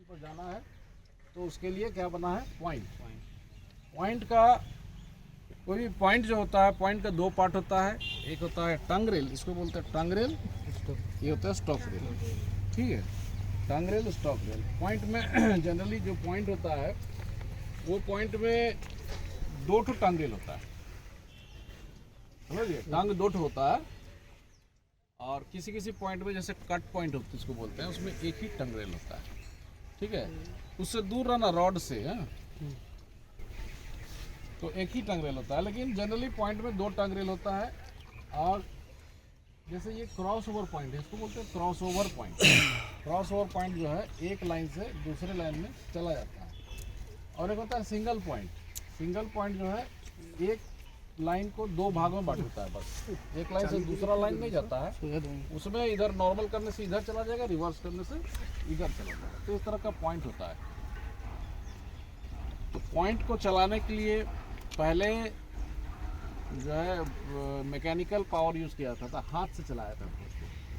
पर जाना है तो उसके लिए क्या बना है, पॉइंट। पॉइंट का कोई भी पॉइंट जो होता है, पॉइंट का दो पार्ट होता है। एक होता है टंग रेल, इसको बोलते हैं टंग रेल, ये होता है स्टॉक रेल। ठीक है, टंग रेल, स्टॉक रेल। पॉइंट में जनरली जो पॉइंट होता है वो पॉइंट में दो ठो टंग रेल होता है, समझिए, टंग दो ठो होता है। और किसी किसी पॉइंट में जैसे कट पॉइंट होता है इसको बोलते हैं, उसमें एक ही टंग रेल होता है। ठीक है, उससे दूर रहना रॉड से है तो एक ही टंग रेल होता है, लेकिन जनरली पॉइंट में दो टंग रेल होता है। और जैसे ये क्रॉस ओवर पॉइंट है, इसको बोलते हैं cross over point. Cross over point जो है एक लाइन से दूसरे लाइन में चला जाता है। और एक होता है सिंगल पॉइंट। सिंगल पॉइंट जो है एक लाइन को दो भाग में बांटता है, बस एक लाइन से दूसरा लाइन नहीं जाता है, उसमें इधर नॉर्मल करने से इधर चला जाएगा, रिवर्स करने से इधर चला जाएगा। तो इस तरह का पॉइंट होता है। तो पॉइंट को चलाने के लिए पहले जो है मैकेनिकल पावर यूज़ किया था, हाथ से चलाया था।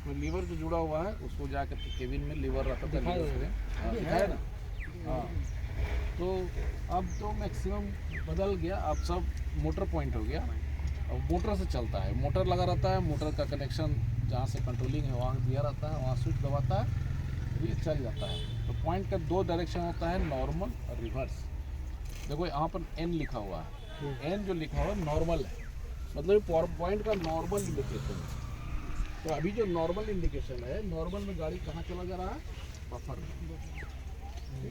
तो लीवर जो जुड़ा हुआ है उसको जाकर के केबिन में लीवर रहता था, है ना। हाँ, तो अब तो मैक्सिमम बदल गया, अब सब मोटर पॉइंट हो गया। अब मोटर से चलता है, मोटर लगा रहता है, मोटर का कनेक्शन जहाँ से कंट्रोलिंग है वहाँ दिया रहता है, वहाँ स्विच दबाता है, ये चल जाता है। तो पॉइंट का दो डायरेक्शन होता है, नॉर्मल और रिवर्स। देखो यहाँ पर एन लिखा हुआ है, एन जो लिखा हुआ है नॉर्मल है, मतलब पॉइंट का नॉर्मल इंडिकेशन है। तो अभी जो नॉर्मल इंडिकेशन है, नॉर्मल में गाड़ी कहाँ चला जा रहा है, बफर में।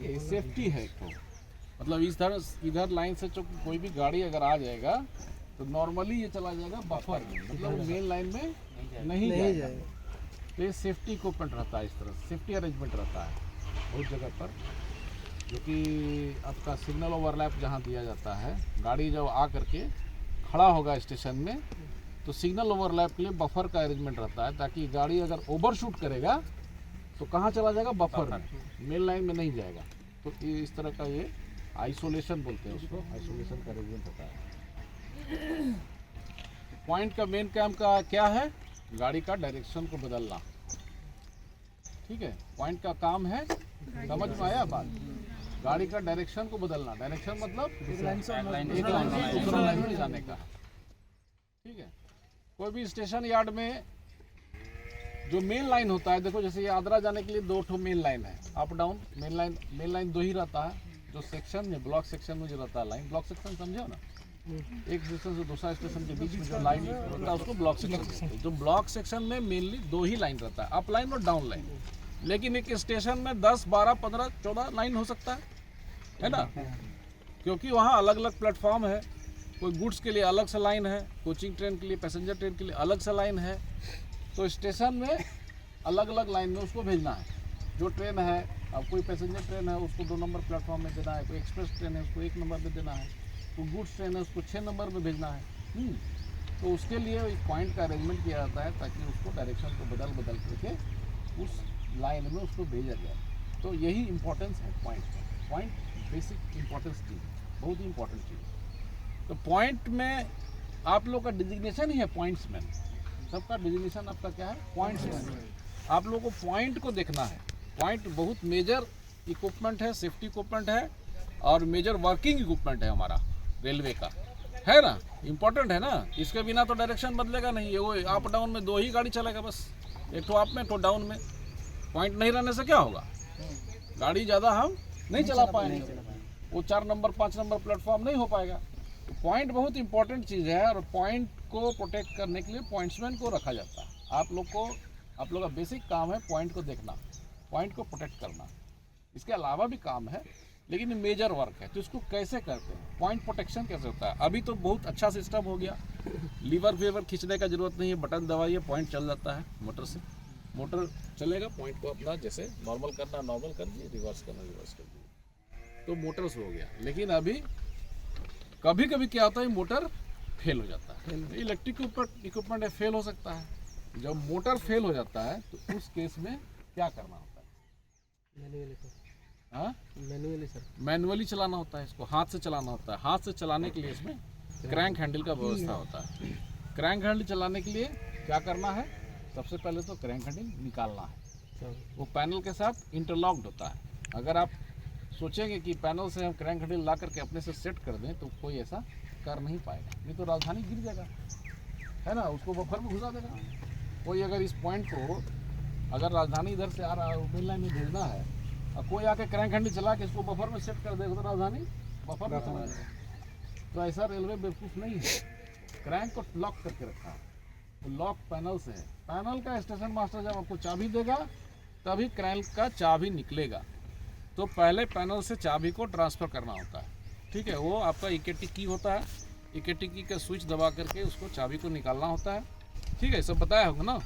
ये सेफ्टी है एक तो, मतलब इधर लाइन से जो कोई भी गाड़ी अगर आ जाएगा तो नॉर्मली ये चला जाएगा बफर में, मतलब मेन लाइन में नहीं जाएगा। तो ये सेफ्टी इक्विपमेंट रहता है, इस तरह सेफ्टी अरेंजमेंट रहता है बहुत जगह पर। जो कि आपका सिग्नल ओवरलैप जहाँ दिया जाता है, गाड़ी जब आ करके खड़ा होगा स्टेशन में तो सिग्नल ओवरलैप के लिए बफर का अरेंजमेंट रहता है, ताकि गाड़ी अगर ओवरशूट करेगा तो कहाँ चला जाएगा, बफर में, मेन लाइन में नहीं जाएगा। तो इस तरह का ये आइसोलेशन बोलते हैं उसको, आइसोलेशन का अरेंजमेंट होता है। पॉइंट का मेन काम का क्या है, गाड़ी का डायरेक्शन को बदलना। ठीक है, पॉइंट का काम है, समझ में आया बात, गाड़ी का डायरेक्शन को बदलना। डायरेक्शन मतलब एक लाइन से दूसरा लाइन में जाने का। ठीक है, कोई भी स्टेशन यार्ड में जो मेन लाइन होता है, देखो जैसे ये आगरा जाने के लिए दो ठो मेन लाइन है, अप डाउन मेन लाइन दो ही रहता है। जो सेक्शन में, ब्लॉक सेक्शन में जो रहता है लाइन, ब्लॉक सेक्शन समझो ना, एक स्टेशन से दूसरा स्टेशन के बीच में जो लाइन रहता है उसको ब्लॉक सेक्शन। जो ब्लॉक सेक्शन में मेनली दो ही लाइन रहता है, अप लाइन और डाउन लाइन। लेकिन एक स्टेशन में 10, 12, 15, 14 लाइन हो सकता है ना, क्योंकि वहाँ अलग अलग प्लेटफॉर्म है। कोई गुड्स के लिए अलग से लाइन है, कोचिंग ट्रेन के लिए, पैसेंजर ट्रेन के लिए अलग से लाइन है। तो स्टेशन में अलग अलग लाइन में उसको भेजना है। जो ट्रेन है, अब कोई पैसेंजर ट्रेन है उसको 2 नंबर प्लेटफॉर्म में देना है, कोई एक्सप्रेस ट्रेन है उसको 1 नंबर में देना है, कोई गुड्स ट्रेन है उसको 6 नंबर में भेजना है। तो उसके लिए एक पॉइंट का अरेंजमेंट किया जाता है, ताकि उसको डायरेक्शन को बदल करके उस लाइन में उसको भेजा जाए। तो यही इम्पोर्टेंस है पॉइंट का। पॉइंट बेसिक इम्पोर्टेंस चीज़ है, बहुत ही इम्पोर्टेंट चीज़। तो पॉइंट में आप लोग का डिजिग्नेशन ही है पॉइंट्समैन। सबका डिजिग्नेशन आपका क्या है, पॉइंट्समैन। आप लोगों को पॉइंट को देखना है। पॉइंट बहुत मेजर इक्विपमेंट है, सेफ्टी इक्विपमेंट है और मेजर वर्किंग इक्विपमेंट है हमारा रेलवे का, है ना, इम्पोर्टेंट है ना। इसके बिना तो डायरेक्शन बदलेगा नहीं। वो अप डाउन में दो ही गाड़ी चलेगा बस, एक तो अप में, एक तो डाउन में। पॉइंट नहीं रहने से क्या होगा, गाड़ी ज़्यादा हम नहीं चला पाएंगे, वो 4 नंबर 5 नंबर प्लेटफॉर्म नहीं हो पाएगा। तो पॉइंट बहुत इंपॉर्टेंट चीज़ है, और पॉइंट को प्रोटेक्ट करने के लिए पॉइंट्समैन को रखा जाता है। आप लोग का बेसिक काम है पॉइंट को देखना, पॉइंट को प्रोटेक्ट करना। इसके अलावा भी काम है, लेकिन मेजर वर्क है। तो इसको कैसे करते हैं, पॉइंट प्रोटेक्शन कैसे होता है। अभी तो बहुत अच्छा सिस्टम हो गया, लीवर फेवर खींचने का जरूरत नहीं है, बटन दबाइए पॉइंट चल जाता है मोटर से। मोटर चलेगा, पॉइंट को अपना जैसे नॉर्मल करना नॉर्मल कर दिए, रिवर्स करना रिवर्स कर दिए, तो मोटर से हो गया। लेकिन अभी कभी कभी क्या होता है, मोटर फेल हो जाता है। इलेक्ट्रिक इक्विपमेंट फेल हो सकता है। जब मोटर फेल हो जाता है तो उस केस में क्या करना होता है, मैनुअली चलाना होता है। इसको हाथ से चलाना होता है। हाथ से चलाने के लिए इसमें क्रैंक हैंडल का व्यवस्था होता है। क्रैंक हैंडल चलाने के लिए क्या करना है, सबसे पहले तो क्रैंक हैंडल निकालना है। वो पैनल के साथ इंटरलॉक्ड होता है। अगर आप सोचेंगे कि पैनल से हम क्रैंक हैंडल ला करके अपने से सेट कर दें तो कोई ऐसा कर नहीं पाएगा, नहीं तो राजधानी गिर जाएगा, है ना, उसको बफर में घुसा देगा। कोई अगर इस पॉइंट को अगर राजधानी इधर से आ रहा है मेन लाइन में भेजना है और कोई आके क्रैंक हैंडल चला के इसको बफर में सेट कर देगा तो राजधानी बफर में चला जाएगा। तो ऐसा रेलवे बेवकूफ़ नहीं है, क्रैंक को लॉक करके रखा है, तो लॉक पैनल से है। पैनल का स्टेशन मास्टर जब आपको चाबी देगा तभी क्रैंक का चाबी निकलेगा, तो पहले पैनल से चाबी को ट्रांसफ़र करना होता है, ठीक है। वो आपका इकेटी की होता है, इकेटी की का स्विच दबा करके उसको चाबी को निकालना होता है, ठीक है, सब बताया होगा ना।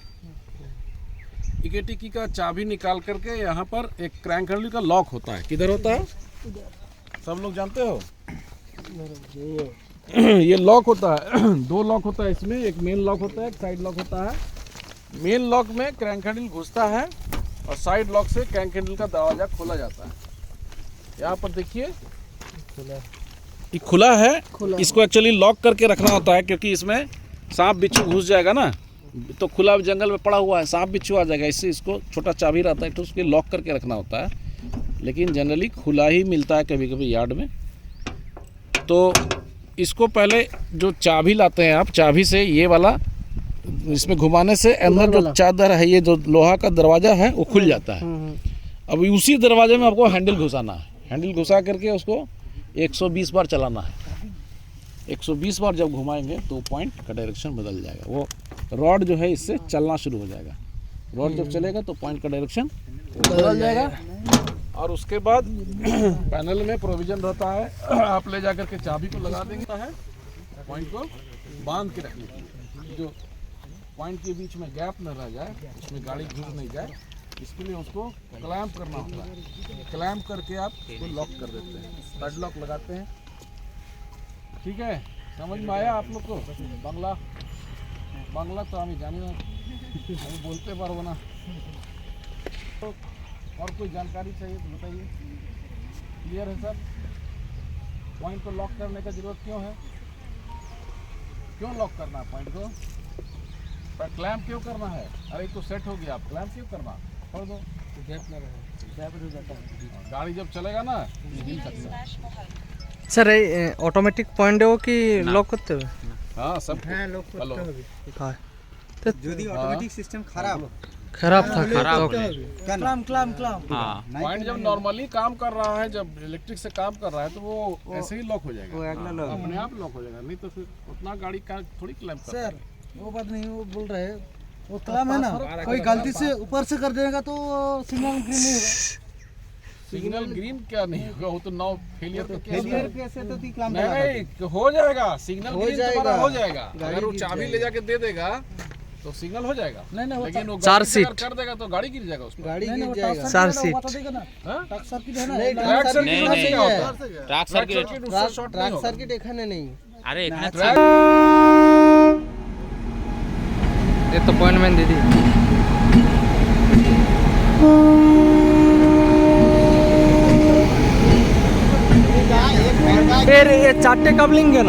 इकेटी की का चाबी निकाल करके यहाँ पर एक क्रैंक हैंडल का लॉक होता है, किधर होता है सब लोग जानते हो? ये लॉक होता है, दो लॉक होता है इसमें, एक मेन लॉक होता है, एक साइड लॉक होता है। मेन लॉक में क्रैंक हैंडल घुसता है और साइड लॉक से क्रैंक हैंडल का दरवाजा खोला जाता है। यहाँ पर देखिए ये खुला है, इसको एक्चुअली लॉक करके रखना होता है क्योंकि इसमें सांप बिच्छू घुस जाएगा ना, तो खुला जंगल में पड़ा हुआ है, सांप बिच्छू आ जाएगा, इससे इसको छोटा चाबी रहता है तो उसके लॉक करके रखना होता है। लेकिन जनरली खुला ही मिलता है कभी कभी यार्ड में। तो इसको पहले जो चाबी लाते हैं आप, चाबी से ये वाला इसमें घुमाने से अंदर जो चादर है, ये जो लोहा का दरवाज़ा है वो खुल जाता है। अब उसी दरवाजे में आपको हैंडल घुसाना है, हैंडल घुसा करके उसको 120 बार चलाना है। 120 बार जब घुमाएंगे तो पॉइंट का डायरेक्शन बदल जाएगा, वो रॉड जो है इससे चलना शुरू हो जाएगा। रॉड जब चलेगा तो पॉइंट का डायरेक्शन बदल जाएगा। और उसके बाद पैनल में प्रोविजन रहता है, आप ले जाकर के चाबी को लगा देंगे है पॉइंट को बांध के रखने के लिए, जो पॉइंट के बीच में गैप न रह जाए, उसमें गाड़ी घुस नहीं जाए, इसके लिए उसको क्लैंप करना होता है। क्लैंप करके आप उसको लॉक कर देते हैं, स्टड लॉक लगाते हैं, ठीक है। समझ में आया आप लोग को? बांग्ला तो हमें जाने हम बोलते पारो ना। तो और कोई जानकारी चाहिए तो बताइए। क्लियर है सर? पॉइंट को लॉक करने का जरूरत क्यों है? क्यों लॉक करना है पॉइंट को? पर क्लैंप क्यों करना है? अरे तो सेट हो गया, आप क्लैंप क्यों करना? छोड़ दो, गैप ना रहे, गैप हो जाता है, गाड़ी जब चलेगा ना हिल सकता है। স্যার এই অটোমেটিক পয়েন্টেও কি লক করতে হবে? हाँ सब হ্যাঁ লোক করতে হবে। হয় যদি অটোমেটিক সিস্টেম খারাপ খারাপ থাকে ক্লাম ক্লাম ক্লাম पॉइंट जब नॉर्मली काम कर रहा है, जब इलेक्ट्रिक से काम कर रहा है तो वो ऐसे ही लॉक हो जाएगा, वो अगला लॉक अपने आप लॉक हो जाएगा, नहीं तो फिर उतना गाड़ी का थोड़ी क्लैंप करता है। सर वो बात नहीं, वो बोल रहे हैं वो क्लैम है ना, कोई गलती से ऊपर से कर देगा तो सिग्नल ग्रीन नहीं होगा। सिग्नल ग्रीन क्या नहीं होगा, वो तो नौ फेलियर तो क्या फेलियर कैसे तो क्लाम नहीं हो जाएगा, सिग्नल ग्रीन तुम्हारा हो जाएगा। अगर वो चाबी ले जाके दे देगा तो सिग्नल हो जाएगा, नहीं वो लेकिन वो चार गलती से सीट। अगर कर देगा तो गाड़ी गिर जाएगा उसमें। गाड़ी नहीं गिर वो जाएगा। चार सीट। बता देगा ना, हाँ? टक सर्किट है ना, नहीं, ट्रैक सर्किट नहीं, उससे नहीं, क्या होता है? ट्रैक सर्किट उससे शॉर्ट नहीं ট্রাক होगा। সার্কিট এখানে নেই। अरे इतना ट्रैक ये तो पॉइंटमैन दीदी এর 4টে কাবলিং কেন?